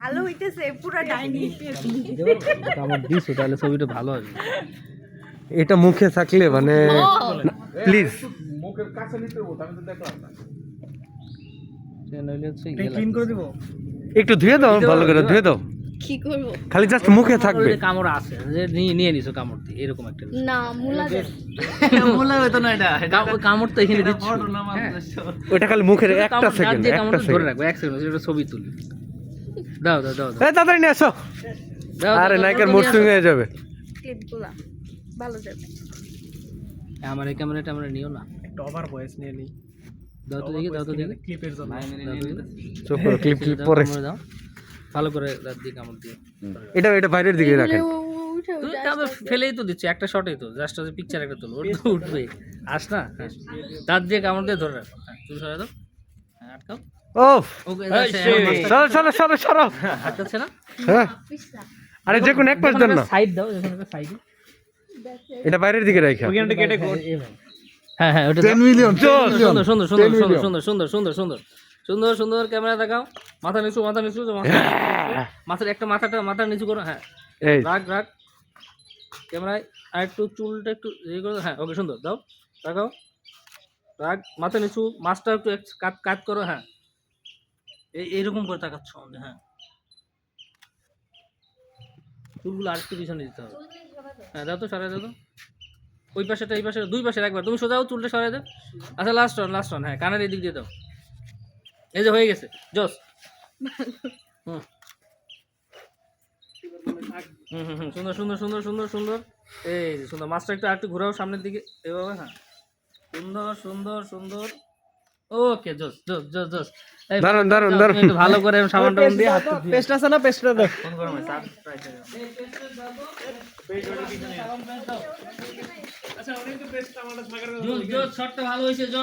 আলো হইতেছে পুরো ডাইনিং কামড় দিছো তাহলে ছবিটা ভালো হবে। এটা মুখে থাকলে মানে প্লিজ মুখের কাছে নিতে হবে, আমি তো দেখলাম না। ক্লিন করে দিব। একটু ধুয়ে দাও, ভালো করে ধুয়ে দাও, কি করব খালি জাস্ট মুখে থাকবে। কামড় আছে যে নিয়ে নিছো কামড় দিয়ে এরকম একটা না মুলা দে বলা হতো না এটা কামড় তো এখানে দিচ্ছ। ওটা খালি মুখের একটা সেকেন্ড, একটা ধরে সেকেন্ড। রাখো এক সেকেন্ড এটা ছবি তুলি। দাও দাও দাও এই তাড়াতাড়ি নিয়ে আসো, দাও আরে নায়িকার মুড সুইং হয়ে যাবে। ক্লিপগুলা ভালো যাবে আমার এই ক্যামেরাটা আমরা নিও না। একটা ওভার ভয়েস নিয়ে নিই। দাও তো দেখি দাও তো দেখি ক্লিপের জন্য। চুপ করো, ক্লিপ ক্লিপ পরে দাও ভালো করে দাঁত দিয়ে কামড় দিয়ে। এটা বাইরের দিকে রাখেন। উঠে তুমি কামড় ফেলেই তো দিচ্ছ, একটা শটেই তো জাস্ট পিকচার একটা তোলো, ওর তো উঠবে আস না। হ্যাঁ। দাঁত দিয়ে কামড় দিয়ে ধরে রাখো। হ্যাঁ তুমি সরাই দাও। হ্যাঁ আটকাও। ওফ, ওকে সরো সরো সরো সরো। আটকাচ্ছে না। হ্যাঁ, আরে যে কোনো এক পাশ দেন না, সাইড দাও এখানে সাইডে। এটা বাইরের দিকে রাখা। ওখানটা কেটে হ্যাঁ হ্যাঁ ওটা 10 মিলিয়ন, সুন্দর সুন্দর সুন্দর সুন্দর সুন্দর সুন্দর সুন্দর সুন্দর সুন্দর সুন্দর ক্যামেরা দেখাও। মাথা নিচু মাথার একটা মাথা নিচু করো। হ্যাঁ এই রাখ রাখ ক্যামেরায় আর একটু চুলটা একটু ইয়ে করো। হ্যাঁ ওকে সুন্দর দাও রাখাও রাখ মাথা নিচু মাছটা একটু কাট কাট করো। হ্যাঁ এইরকম করে তাকাচ্ছ আমাদের। হ্যাঁ চুলগুলো আর একটু পিছনে দিতে হবে। হ্যাঁ দাও তো সরাই দাও তো ওই পাশেটা এই পাশে দুই পাশে একবার তুমি সোজাও চুলটা সরাই দাও। আচ্ছা লাস্ট রান হ্যাঁ কানের এদিক দিয়ে দাও। এই যে হয়ে গেছে জস। হুম হুম হুম সুন্দর সুন্দর সুন্দর সুন্দর সুন্দর। এই যে সুন্দর মাছটা একটু আর একটু ঘোরাও সামনের দিকে এভাবে। হ্যাঁ সুন্দর সুন্দর সুন্দর। ওকে জস জস জস জস। দারুন দারুন দারুন। একটু ভালো করে সাবানটা দিয়ে হাত দিয়ে পেস্ট আছে না, পেস্টটা দাও। ফোন করো আমি স্যার ট্রাই করো। আচ্ছা অনেক তো পেস্ট আমাদের সাগরের জস জস শটটা ভালো হয়েছে জস।